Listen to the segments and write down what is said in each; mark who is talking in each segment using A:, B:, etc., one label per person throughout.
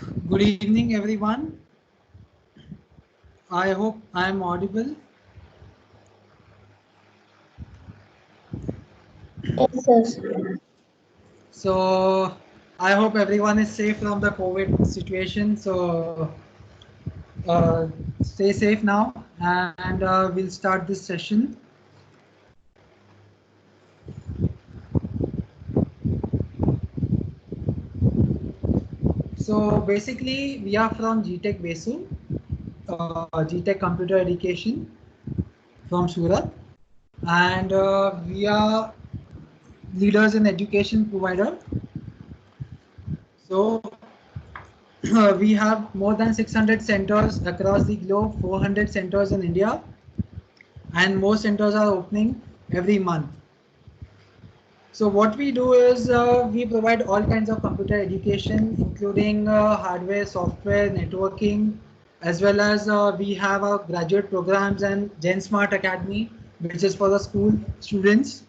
A: Good evening, everyone. I hope I am audible.
B: Yes, sir.
A: So, I hope everyone is safe from the COVID situation. So, uh, stay safe now, and we'll start this session. So, basically, we are from GTech Besu, GTech Computer Education from Surat, and we are leaders in education provider. So, we have more than 600 centers across the globe, 400 centers in India, and more centers are opening every month. So what we do is we provide all kinds of computer education, including hardware, software, networking, as well as we have our graduate programs and Gen Smart Academy, which is for the school students.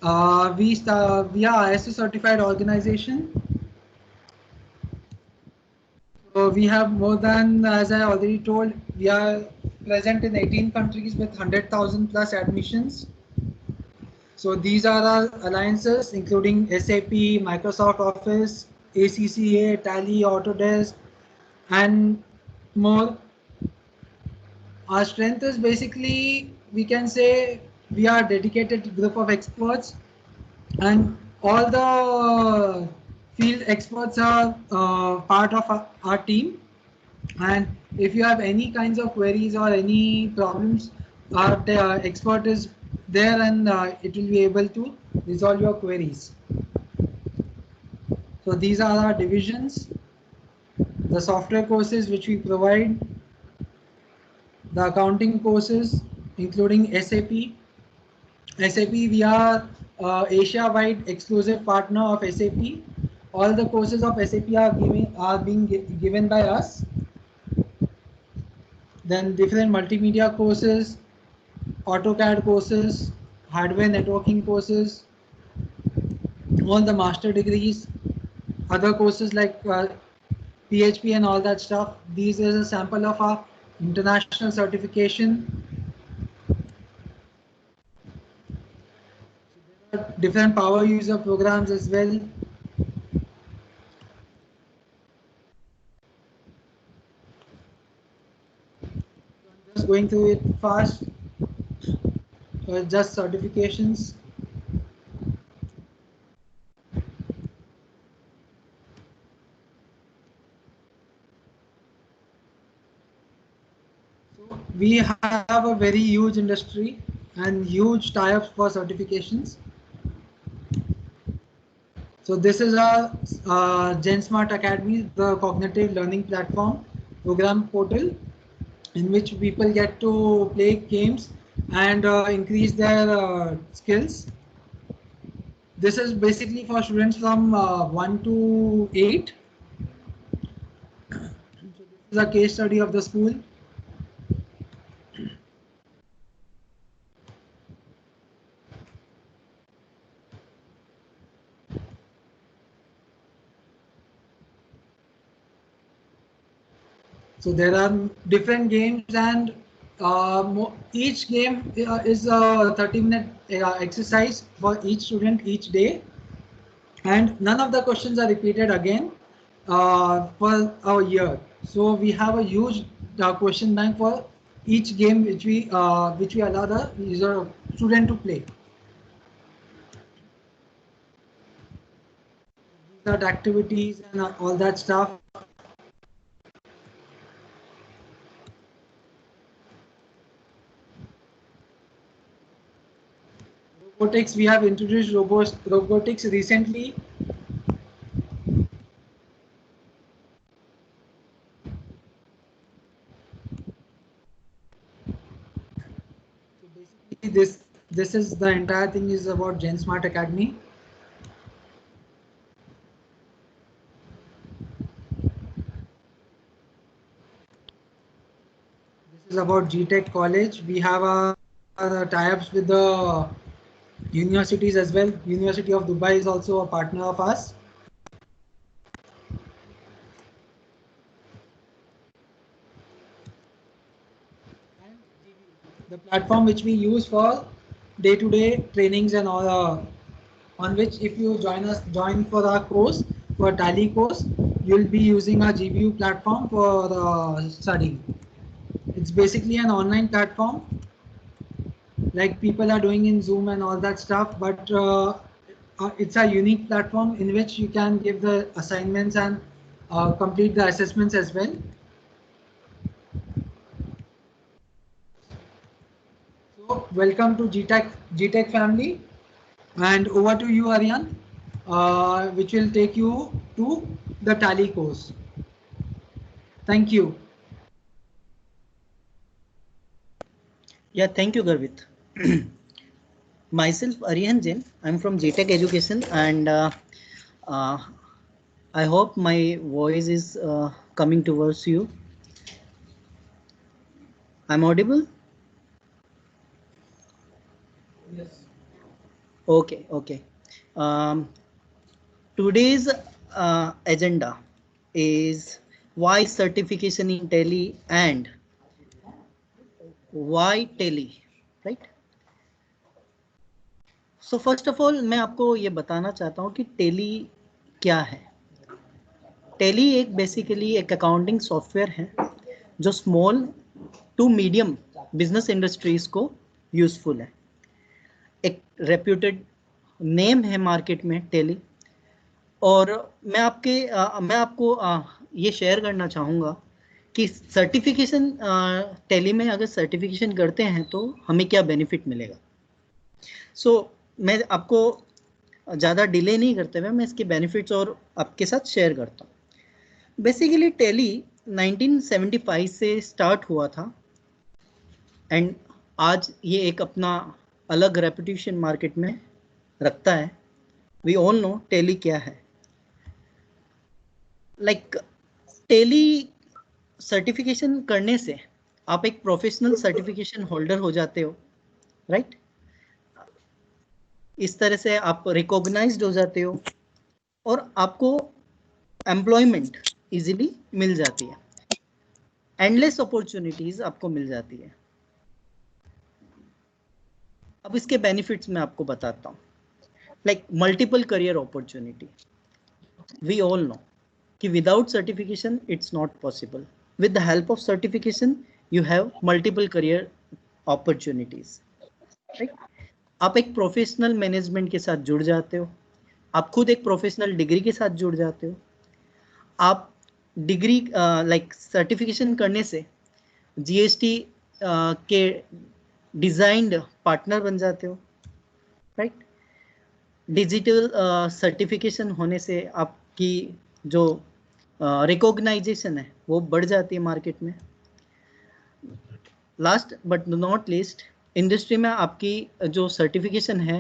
A: We are ISO certified organization. So we have more than, as I already told, we are present in 18 countries with 100,000 plus admissions. So these are our alliances, including SAP, Microsoft Office, ACCA, Tally, Autodesk, and more. Our strength is basically, we can say, we are a dedicated group of experts, and all the field experts are part of our team. And if you have any kinds of queries or any problems, the expert is there, and it will be able to resolve your queries. So these are our divisions, the software courses which we provide, the accounting courses including SAP. SAP, we are Asia-wide exclusive partner of SAP. All the courses of SAP are being given by us. Then different multimedia courses, AutoCAD courses, hardware networking courses, all the master degrees, other courses like PHP and all that stuff. These is a sample of our international certification. Different power user programs as well. Just going through it fast. Just certifications. We have a very huge industry and huge tie-ups for certifications. So this is our GenSmart Academy, the cognitive learning platform program portal, in which people get to play games and increase their skills. This is basically for students from 1 to 8. So this is a case study of the school. So there are different games, and each game is a 30-minute exercise for each student each day, and none of the questions are repeated again for a year. So we have a huge question bank for each game which we allow the user student to play. That activities and all that stuff. Robotics, we have introduced robotics recently. So basically, this is the entire thing is about Gen Smart Academy. This is about GTech College. We have tie-ups with the universities as well. University of Dubai is also a partner of us. the platform which we use for day-to-day trainings and all, on which if you join for our course, for Tally course, you'll be using our GBU platform for studying. It's basically an online platform like people are doing in Zoom and all that stuff, but it's a unique platform in which you can give the assignments and complete the assessments as well. So welcome to GTech family, and over to you, Aryan, which will take you to the Tally course. Thank you.
C: Yeah, thank you, Garvit. Myself, Aryan Jain. I'm from GTech Education, and I hope my voice is coming towards you. I'm audible?
A: Yes.
C: Okay, okay. Today's agenda is why certification in Tally and why Tally, right? So first of all, मैं आपको ये बताना चाहता हूँ कि Tally क्या है. Tally एक बेसिकली एक अकाउंटिंग सॉफ्टवेयर है जो small to medium business industries को यूजफुल है. एक रेप्यूटेड नेम है मार्केट में Tally, और मैं आपको ये शेयर करना चाहूँगा कि सर्टिफिकेशन Tally में अगर सर्टिफिकेशन करते हैं तो हमें क्या बेनिफिट मिलेगा. सो मैं आपको ज़्यादा डिले नहीं करते हुए मैं इसके बेनिफिट्स और आपके साथ शेयर करता हूँ. बेसिकली Tally 1975 से स्टार्ट हुआ था एंड आज ये एक अपना अलग रेपुटेशन मार्केट में रखता है. वी ऑल नो Tally क्या है. लाइक Tally सर्टिफिकेशन करने से आप एक प्रोफेशनल सर्टिफिकेशन होल्डर हो जाते हो, राइट? इस तरह से आप रिकॉग्नाइज्ड हो जाते हो और आपको एम्प्लॉयमेंट इजीली मिल जाती है. एंडलेस अपॉर्चुनिटीज आपको मिल जाती है. अब इसके बेनिफिट्स मैं आपको बताता हूँ. Like multiple career opportunity. We all know कि without certification it's not possible. With the help of certification you have multiple career opportunities, right? आप एक प्रोफेशनल मैनेजमेंट के साथ जुड़ जाते हो. आप खुद एक प्रोफेशनल डिग्री के साथ जुड़ जाते हो. आप डिग्री लाइक सर्टिफिकेशन करने से जीएसटी के डिजाइंड पार्टनर बन जाते हो, राइट? डिजिटल सर्टिफिकेशन होने से आपकी जो रिकॉग्नाइजेशन है वो बढ़ जाती है मार्केट में. Last but not least, industry में आपकी जो सर्टिफिकेशन है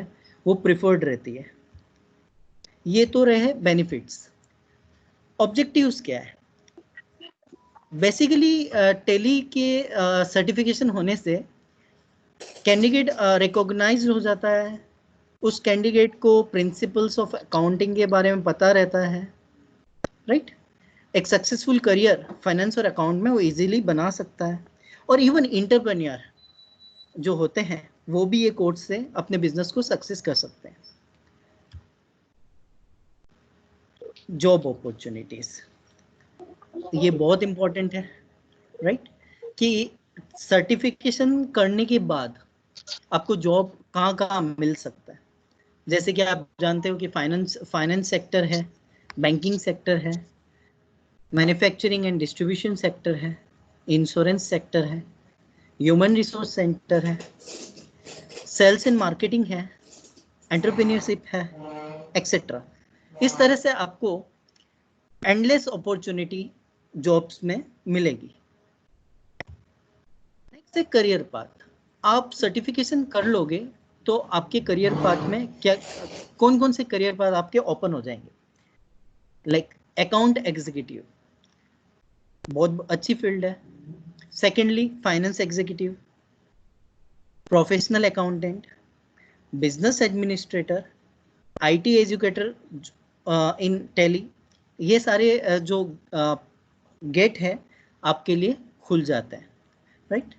C: वो प्रिफर्ड रहती है. ये तो रहे बेनिफिट्स. ऑब्जेक्टिव्स क्या है? बेसिकली Tally के सर्टिफिकेशन होने से कैंडिडेट रिकॉग्नाइज्ड हो जाता है. उस कैंडिडेट को प्रिंसिपल्स ऑफ अकाउंटिंग के बारे में पता रहता है, राइट? एक सक्सेसफुल करियर फाइनेंस और अकाउंट में वो इजीली बना सकता है. और इवन एंटरप्रेन्योर जो होते हैं वो भी ये कोर्स से अपने बिजनेस को सक्सेस कर सकते हैं. जॉब अपॉर्चुनिटीज, ये बहुत इंपॉर्टेंट है, राइट? कि सर्टिफिकेशन करने के बाद आपको जॉब कहाँ कहाँ मिल सकता है. जैसे कि आप जानते हो कि फाइनेंस सेक्टर है, बैंकिंग सेक्टर है, मैन्युफैक्चरिंग एंड डिस्ट्रीब्यूशन सेक्टर है, इंश्योरेंस सेक्टर है, ह्यूमन रिसोर्स सेंटर है, सेल्स एंड मार्केटिंग है, एंटरप्रेन्योरशिप है, एक्सेट्रा. इस तरह से आपको एंडलेस अपॉर्चुनिटी जॉब्स में मिलेगी. नेक्स्ट है करियर पाथ. आप सर्टिफिकेशन कर लोगे तो आपके करियर पाथ में क्या कौन कौन से करियर पाथ आपके ओपन हो जाएंगे. लाइक अकाउंट एग्जीक्यूटिव, बहुत अच्छी फील्ड है. Secondly finance executive, professional accountant, business administrator, IT educator in Tally. ये सारे जो गेट है आपके लिए खुल जाते हैं, राइट?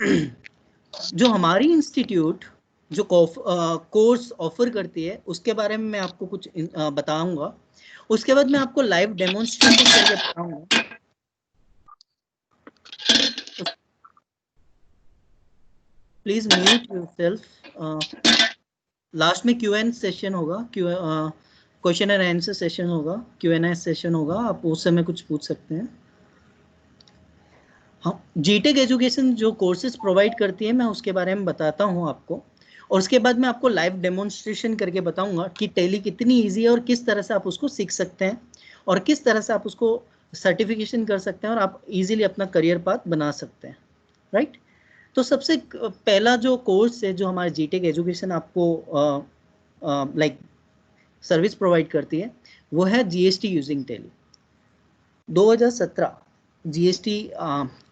C: जो हमारी इंस्टीट्यूट जो कोर्स ऑफर करती है उसके बारे में मैं आपको कुछ बताऊंगा। उसके बाद मैं आपको लाइव डेमोन्स्ट्रेशन करके बताऊंगा। Please mute yourself. लास्ट में Q&A सेशन होगा, क्वेश्चन एंड आंसर सेशन होगा, Q&A सेशन होगा, आप उस समय कुछ पूछ सकते हैं। हाँ, जीटेक एजुकेशन जो कोर्सेज प्रोवाइड करती है मैं उसके बारे में बताता हूँ आपको, और उसके बाद मैं आपको लाइव डेमोन्स्ट्रेशन करके बताऊंगा कि टैली कितनी इजी है और किस तरह से आप उसको सीख सकते हैं और किस तरह से आप उसको सर्टिफिकेशन कर सकते हैं और आप इजीली अपना करियर पाथ बना सकते हैं, राइट। तो सबसे पहला जो कोर्स है जो हमारे जीटेक एजुकेशन आपको लाइक सर्विस प्रोवाइड करती है वो है जीएसटी यूजिंग टैली। 2017 जीएसटी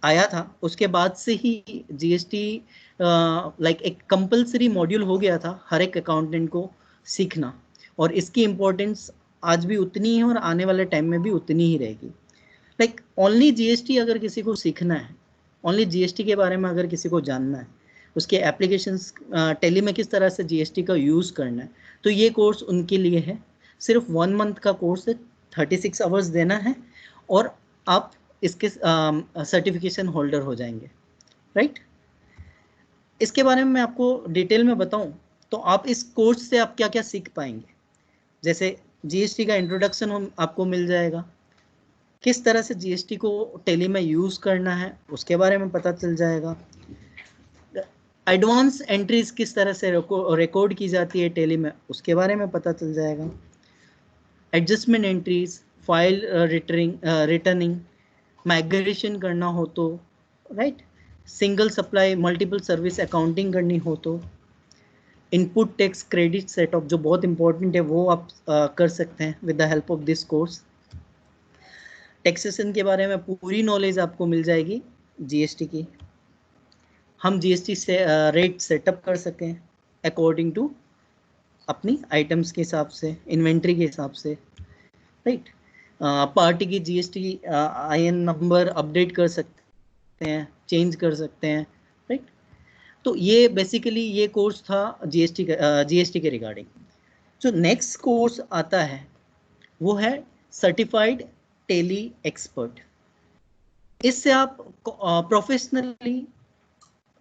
C: आया था, उसके बाद से ही जीएसटी लाइक एक कंपलसरी मॉड्यूल हो गया था हर एक अकाउंटेंट को सीखना, और इसकी इम्पोर्टेंस आज भी उतनी ही है और आने वाले टाइम में भी उतनी ही रहेगी। लाइक ओनली जीएसटी अगर किसी को सीखना है, ओनली जीएसटी के बारे में अगर किसी को जानना है, उसके एप्लीकेशंस टैली में किस तरह से जीएसटी का यूज़ करना है, तो ये कोर्स उनके लिए है। सिर्फ 1 मंथ का कोर्स है, 36 आवर्स देना है और आप इसके सर्टिफिकेशन होल्डर हो जाएंगे, राइट। इसके बारे में मैं आपको डिटेल में बताऊं तो आप इस कोर्स से आप क्या क्या सीख पाएंगे। जैसे जीएसटी का इंट्रोडक्शन आपको मिल जाएगा, किस तरह से जीएसटी को टैली में यूज़ करना है उसके बारे में पता चल जाएगा, एडवांस एंट्रीज किस तरह से रिकॉर्ड की जाती है टैली में उसके बारे में पता चल जाएगा, adjustment entries, file returning, migration करना हो तो, right, single supply multiple service accounting करनी हो तो, इनपुट टैक्स क्रेडिट सेटअप जो बहुत इंपॉर्टेंट है वो आप कर सकते हैं with the help of this course. Taxation के बारे में पूरी नॉलेज आपको मिल जाएगी जीएसटी की, हम जीएसटी से रेट सेटअप कर सकें अकॉर्डिंग टू अपनी आइटम्स के हिसाब से, इन्वेंट्री के हिसाब से, राइट। पार्टी की जीएसटी आईएन नंबर अपडेट कर सकते हैं, चेंज कर सकते हैं, राइट। तो ये बेसिकली ये कोर्स था जीएसटी के रिगार्डिंग। जो नेक्स्ट कोर्स आता है वो है सर्टिफाइड टैली एक्सपर्ट। इससे आप प्रोफेशनली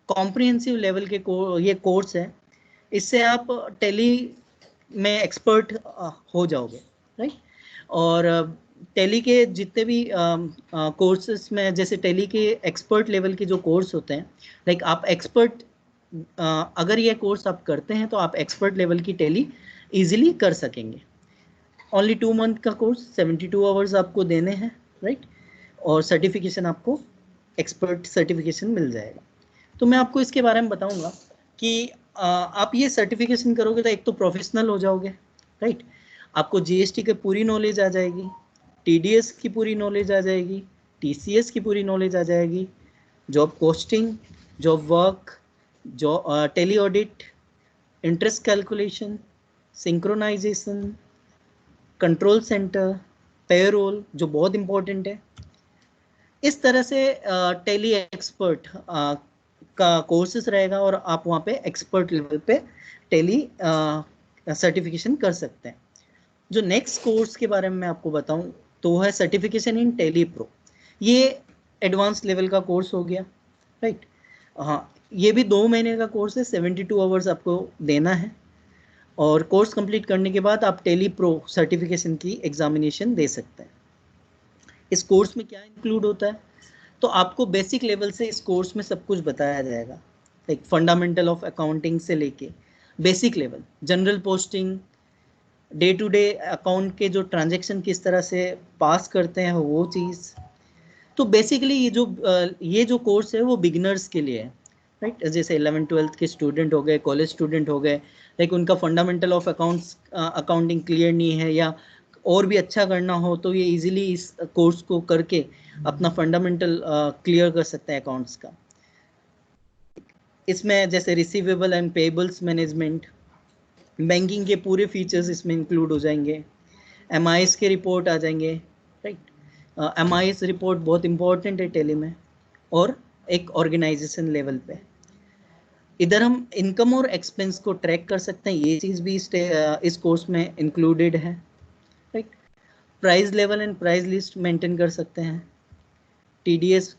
C: कॉम्प्रिहेंसिव लेवल के ये कोर्स है, इससे आप टैली में एक्सपर्ट हो जाओगे, राइट। और टैली के जितने भी कोर्सेस में, जैसे टैली के एक्सपर्ट लेवल के जो कोर्स होते हैं, लाइक आप एक्सपर्ट अगर ये कोर्स आप करते हैं तो आप एक्सपर्ट लेवल की टैली इजीली कर सकेंगे। ओनली 2 मंथ का कोर्स, 72 आवर्स आपको देने हैं, राइट, और सर्टिफिकेशन आपको एक्सपर्ट सर्टिफिकेशन मिल जाएगा। तो मैं आपको इसके बारे में बताऊंगा कि आप ये सर्टिफिकेशन करोगे तो एक तो प्रोफेशनल हो जाओगे, राइट, आपको जीएसटी की पूरी नॉलेज आ जाएगी, टीडीएस की पूरी नॉलेज आ जाएगी, टीसीएस की पूरी नॉलेज आ जाएगी, job costing, job work, Tally audit, interest calculation, synchronisation, control centre, payroll जो बहुत इंपॉर्टेंट है। इस तरह से टैली एक्सपर्ट का कोर्सेस रहेगा और आप वहाँ पे एक्सपर्ट लेवल पे टैली सर्टिफिकेशन कर सकते हैं। जो नेक्स्ट कोर्स के बारे में मैं आपको बताऊं तो वो है सर्टिफिकेशन इन टैली प्रो। ये एडवांस लेवल का कोर्स हो गया, राइट। हाँ, ये भी 2 महीने का कोर्स है, 72 आवर्स आपको देना है और कोर्स कंप्लीट करने के बाद आप टैली प्रो सर्टिफिकेशन की एग्जामिनेशन दे सकते हैं। इस कोर्स में क्या इंक्लूड होता है, तो आपको बेसिक लेवल से इस कोर्स में सब कुछ बताया जाएगा, लाइक फंडामेंटल ऑफ अकाउंटिंग से लेके basic level, general posting, day to day account के जो ट्रांजैक्शन किस तरह से पास करते हैं वो चीज़। तो बेसिकली ये जो कोर्स है वो बिगिनर्स के लिए है, राइट। जैसे 11th-12th के स्टूडेंट हो गए, कॉलेज स्टूडेंट हो गए, लाइक उनका फंडामेंटल ऑफ अकाउंटिंग क्लियर नहीं है या और भी अच्छा करना हो तो ये इजीली इस कोर्स को करके अपना फंडामेंटल क्लियर कर सकते हैं अकाउंट्स का। इसमें जैसे receivable and payables management, banking के पूरे फीचर्स इसमें इंक्लूड हो जाएंगे, एमआईएस के रिपोर्ट आ जाएंगे, राइट। एमआईएस रिपोर्ट बहुत इंपॉर्टेंट है टैली में, और एक ऑर्गेनाइजेशन लेवल पे। इधर हम इनकम और एक्सपेंस को ट्रैक कर सकते हैं, ये चीज़ भी इस कोर्स में इंक्लूडेड है, right. Price level and price list maintain कर सकते हैं। टीडीएस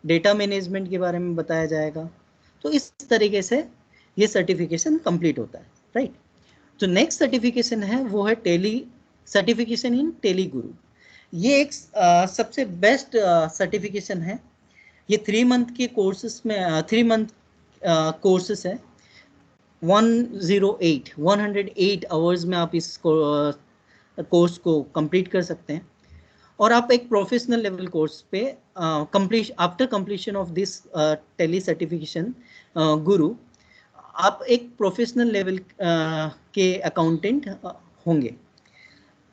C: डेटा मैनेजमेंट के बारे में बताया जाएगा। तो इस तरीके से ये सर्टिफिकेशन कंप्लीट होता है, राइट। जो नेक्स्ट सर्टिफिकेशन है वो है टेली सर्टिफिकेशन इन टेली गुरु। ये एक सबसे बेस्ट सर्टिफिकेशन है। ये 3 मंथ के कोर्सेस में 3 मंथ कोर्सेस है। 108 आवर्स में आप इस कोर्स को कंप्लीट कर सकते हैं और आप एक प्रोफेशनल लेवल कोर्स पे after completion of this Tally certification गुरु आप एक प्रोफेशनल लेवल के अकाउंटेंट होंगे।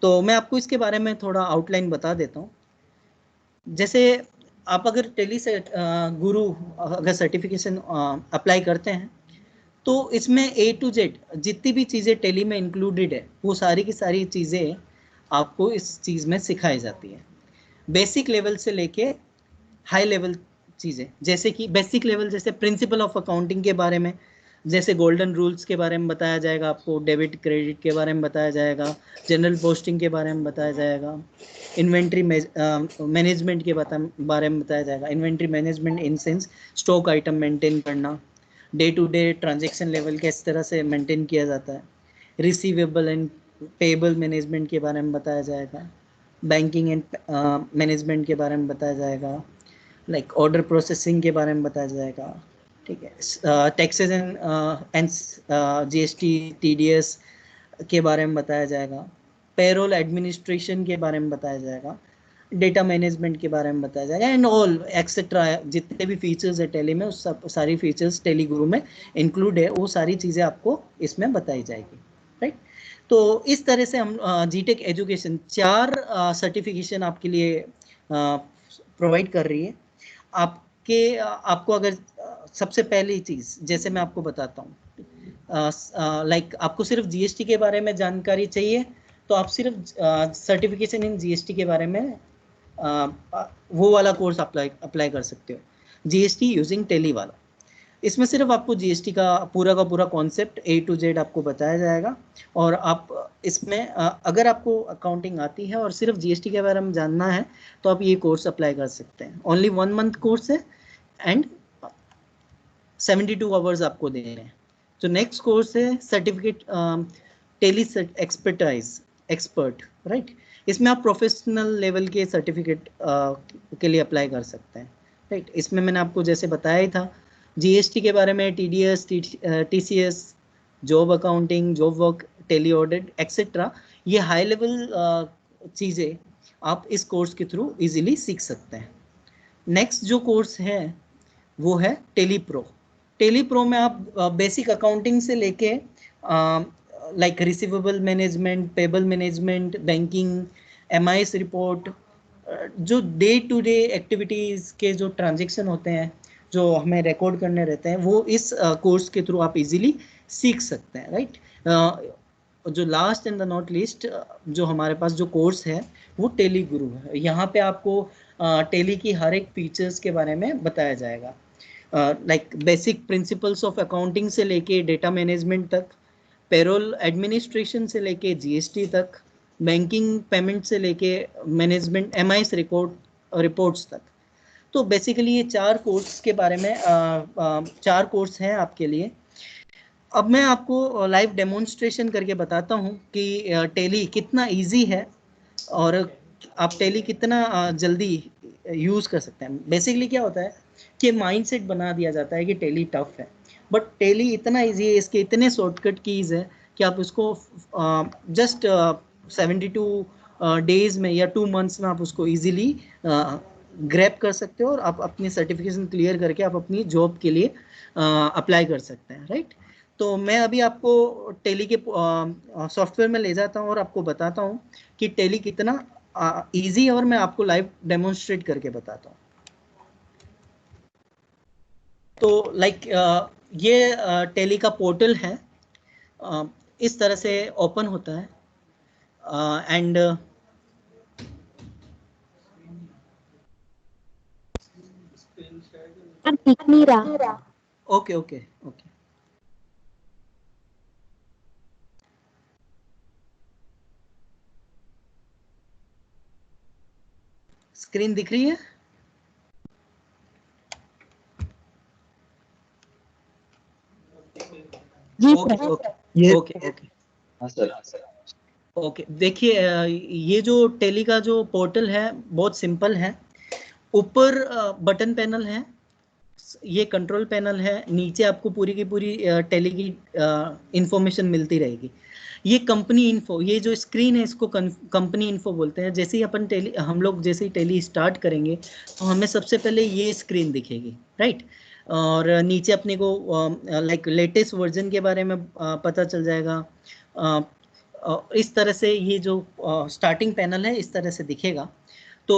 C: तो मैं आपको इसके बारे में थोड़ा आउटलाइन बता देता हूँ। जैसे आप अगर टेली से गुरु अगर सर्टिफिकेशन अप्लाई करते हैं तो इसमें A to Z जितनी भी चीज़ें टेली में इंक्लूडेड है वो सारी की सारी चीज़ें आपको इस चीज़ में सिखाई जाती है। बेसिक लेवल से लेके हाई लेवल चीज़ें, जैसे कि बेसिक लेवल जैसे प्रिंसिपल ऑफ अकाउंटिंग के बारे में, जैसे गोल्डन रूल्स के बारे में बताया जाएगा आपको, डेबिट क्रेडिट के बारे में बताया जाएगा, जनरल पोस्टिंग के बारे में बताया जाएगा, इन्वेंट्री मैनेजमेंट के बारे में बताया जाएगा। Inventory management in sense stock item maintain करना, day to day transaction level किस तरह से मेंटेन किया जाता है, रिसीवेबल एंड पेबल मैनेजमेंट के बारे में बताया जाएगा, बैंकिंग एंड मैनेजमेंट के बारे में बताया जाएगा, लाइक ऑर्डर प्रोसेसिंग के बारे में बताया जाएगा, ठीक है। टैक्सेस एंड जीएसटी टीडीएस के बारे में बताया जाएगा, पेरोल एडमिनिस्ट्रेशन के बारे में बताया जाएगा, डेटा मैनेजमेंट के बारे में बताया जाएगा एंड ऑल एक्सेट्रा। जितने भी फीचर्स है टेली में उस सब सारी फीचर्स टेली गुरु में इंक्लूड है, वो सारी चीज़ें आपको इसमें बताई जाएगी, राइट। तो इस तरह से हम जीटेक एजुकेशन 4 सर्टिफिकेशन आपके लिए प्रोवाइड कर रही है। आपको अगर सबसे पहली चीज़ जैसे मैं आपको बताता हूँ, लाइक आपको सिर्फ जीएसटी के बारे में जानकारी चाहिए तो आप सिर्फ सर्टिफिकेशन इन जीएसटी के बारे में वो वाला कोर्स अप्लाई कर सकते हो, जीएसटी यूजिंग टेली वाला। इसमें सिर्फ आपको जीएसटी का पूरा कॉन्सेप्ट A to Z आपको बताया जाएगा और आप इसमें अगर आपको अकाउंटिंग आती है और सिर्फ जीएसटी के बारे में जानना है तो आप ये कोर्स अप्लाई कर सकते हैं। ओनली 1 मंथ कोर्स है एंड 72 आवर्स आपको दे रहे हैं। तो नेक्स्ट कोर्स है सर्टिफिकेट टेली एक्सपर्ट, राइट। इसमें आप प्रोफेशनल लेवल के सर्टिफिकेट के लिए अप्लाई कर सकते हैं, राइट। इसमें मैंने आपको जैसे बताया ही था जीएसटी के बारे में, TDS, TCS, job accounting, job work, Tally audit etcetera, ये हाई लेवल चीज़ें आप इस कोर्स के थ्रू इजीली सीख सकते हैं। नेक्स्ट जो कोर्स है वो है टेली प्रो। टेली प्रो में आप बेसिक अकाउंटिंग से लेके like receivable management, payable management, banking, MIS report, जो डे टू डे एक्टिविटीज़ के जो ट्रांजेक्शन होते हैं जो हमें रिकॉर्ड करने रहते हैं वो इस कोर्स के थ्रू आप इजीली सीख सकते हैं, राइट। जो last and the not least जो हमारे पास जो कोर्स है वो टेली गुरु है। यहाँ पे आपको टेली की हर एक फीचर्स के बारे में बताया जाएगा, like basic principles of accounting से लेके डेटा मैनेजमेंट तक, पेरोल एडमिनिस्ट्रेशन से लेके जीएसटी तक, बैंकिंग पेमेंट से लेके मैनेजमेंट एमआईएस रिपोर्ट्स तक। तो बेसिकली ये 4 कोर्स के बारे में 4 कोर्स हैं आपके लिए। अब मैं आपको लाइव डेमोन्स्ट्रेशन करके बताता हूँ कि टेली कितना इजी है और आप टेली कितना जल्दी यूज़ कर सकते हैं। बेसिकली क्या होता है कि माइंडसेट बना दिया जाता है कि टेली टफ है, बट टेली इतना इजी है, इसके इतने शॉर्टकट कीज़ है कि आप उसको जस्ट 72 डेज में या 2 मंथ्स में आप उसको ईजिली ग्रैब कर सकते हो और आप अपनी सर्टिफिकेशन क्लियर करके आप अपनी जॉब के लिए अप्लाई कर सकते हैं, राइट। तो मैं अभी आपको टेली के सॉफ्टवेयर में ले जाता हूँ और आपको बताता हूँ कि टेली कितना इजी है और मैं आपको लाइव डेमोन्स्ट्रेट करके बताता हूँ। तो लाइक ये टेली का पोर्टल है, इस तरह से ओपन होता है एंड
B: दिख नहीं रहा।
C: ओके ओके ओके, स्क्रीन दिख रही है? ओके ओके ओके ओके,
D: हाँ सर।
C: ओके देखिए, ये जो टेली का जो पोर्टल है बहुत सिंपल है। ऊपर बटन पैनल है, ये कंट्रोल पैनल है, नीचे आपको पूरी की पूरी टेली की इंफॉर्मेशन मिलती रहेगी। ये कंपनी इन्फो, ये जो स्क्रीन है इसको कंपनी इन्फो बोलते हैं। जैसे ही अपन टेली, हम लोग जैसे ही टेली स्टार्ट करेंगे तो हमें सबसे पहले ये स्क्रीन दिखेगी, राइट। और नीचे अपने को लाइक लेटेस्ट वर्जन के बारे में पता चल जाएगा। इस तरह से ये जो स्टार्टिंग पैनल है इस तरह से दिखेगा। तो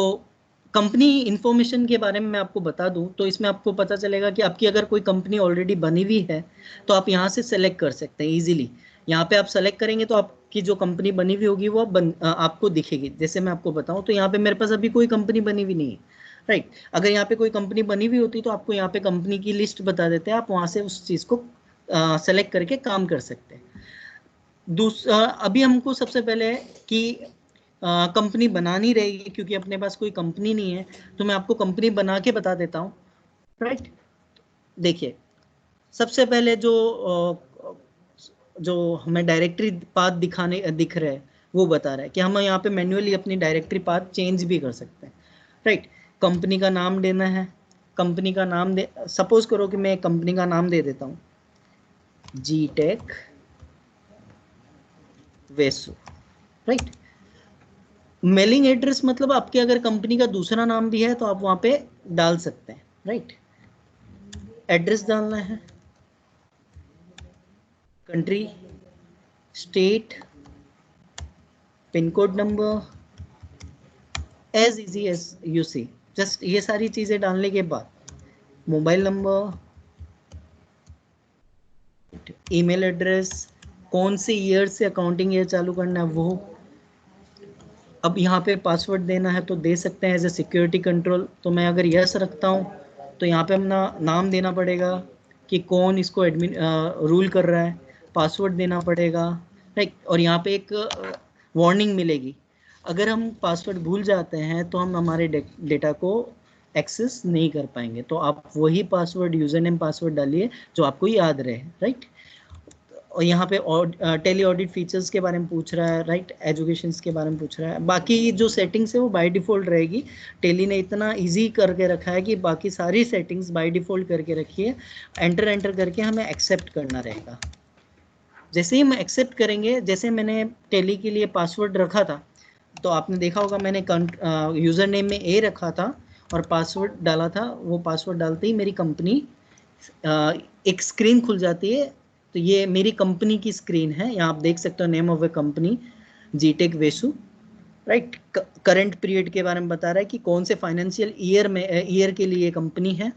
C: कंपनी इंफॉर्मेशन के बारे में मैं आपको बता दूं तो इसमें आपको पता चलेगा कि आपकी अगर कोई कंपनी ऑलरेडी बनी हुई है तो आप यहाँ से सेलेक्ट कर सकते हैं इजीली। यहाँ पे आप सेलेक्ट करेंगे तो आपकी जो कंपनी बनी हुई होगी वो आपको दिखेगी। जैसे मैं आपको बताऊं तो यहाँ पे मेरे पास अभी कोई कंपनी बनी हुई नहीं है, राइट। अगर यहाँ पे कोई कंपनी बनी हुई होती तो आपको यहाँ पे कंपनी की लिस्ट बता देते हैं, आप वहाँ से उस चीज़ को सेलेक्ट करके काम कर सकते हैं। दूसरा, अभी हमको सबसे पहले कि कंपनी बनानी रहेगी क्योंकि अपने पास कोई कंपनी नहीं है, तो मैं आपको कंपनी बना के बता देता हूँ, राइट। देखिए, सबसे पहले जो हमें डायरेक्टरी पाथ दिख रहा है वो बता रहा है कि हम यहाँ पे मैन्युअली अपनी डायरेक्टरी पाथ चेंज भी कर सकते हैं, राइट। कंपनी का नाम देना है, कंपनी का नाम दे, सपोज करो कि मैं कंपनी का नाम दे देता हूँ जीटेक वेसु, राइट। मेलिंग एड्रेस मतलब आपके अगर कंपनी का दूसरा नाम भी है तो आप वहां पे डाल सकते हैं, राइट। एड्रेस डालना है, country, state, pin code number, as easy as you see. Just ये सारी चीजें डालने के बाद मोबाइल नंबर, ईमेल एड्रेस, कौन से ईयर से अकाउंटिंग ईयर चालू करना है वो। अब यहाँ पे पासवर्ड देना है तो दे सकते हैं एज ए सिक्योरिटी कंट्रोल। तो मैं अगर यस रखता हूँ तो यहाँ पे अपना नाम देना पड़ेगा कि कौन इसको एडमिन रूल कर रहा है, पासवर्ड देना पड़ेगा, राइट। और यहाँ पे एक वार्निंग मिलेगी, अगर हम पासवर्ड भूल जाते हैं तो हम हमारे डेटा को एक्सेस नहीं कर पाएंगे। तो आप वही पासवर्ड, यूजर नेम पासवर्ड डालिए जो आपको याद रहे, राइट। और यहाँ पे टेली ऑडिट फीचर्स के बारे में पूछ रहा है, राइट। एजुकेशन के बारे में पूछ रहा है। बाकी जो सेटिंग्स है वो बाय डिफॉल्ट रहेगी। टेली ने इतना इजी करके रखा है कि बाकी सारी सेटिंग्स बाय डिफॉल्ट करके रखी है। एंटर करके हमें एक्सेप्ट करना रहेगा। जैसे ही हम एक्सेप्ट करेंगे, जैसे मैंने टेली के लिए पासवर्ड रखा था तो आपने देखा होगा मैंने यूज़र नेम में ए रखा था और पासवर्ड डाला था। वो पासवर्ड डालते ही मेरी कंपनी एक स्क्रीन खुल जाती है। तो ये मेरी कंपनी की स्क्रीन है, यहाँ आप देख सकते हो नेम ऑफ ए कंपनी जीटेक वेसु, राइट। करंट पीरियड के बारे में बता रहा है कि कौन से फाइनेंशियल ईयर के लिए कंपनी है।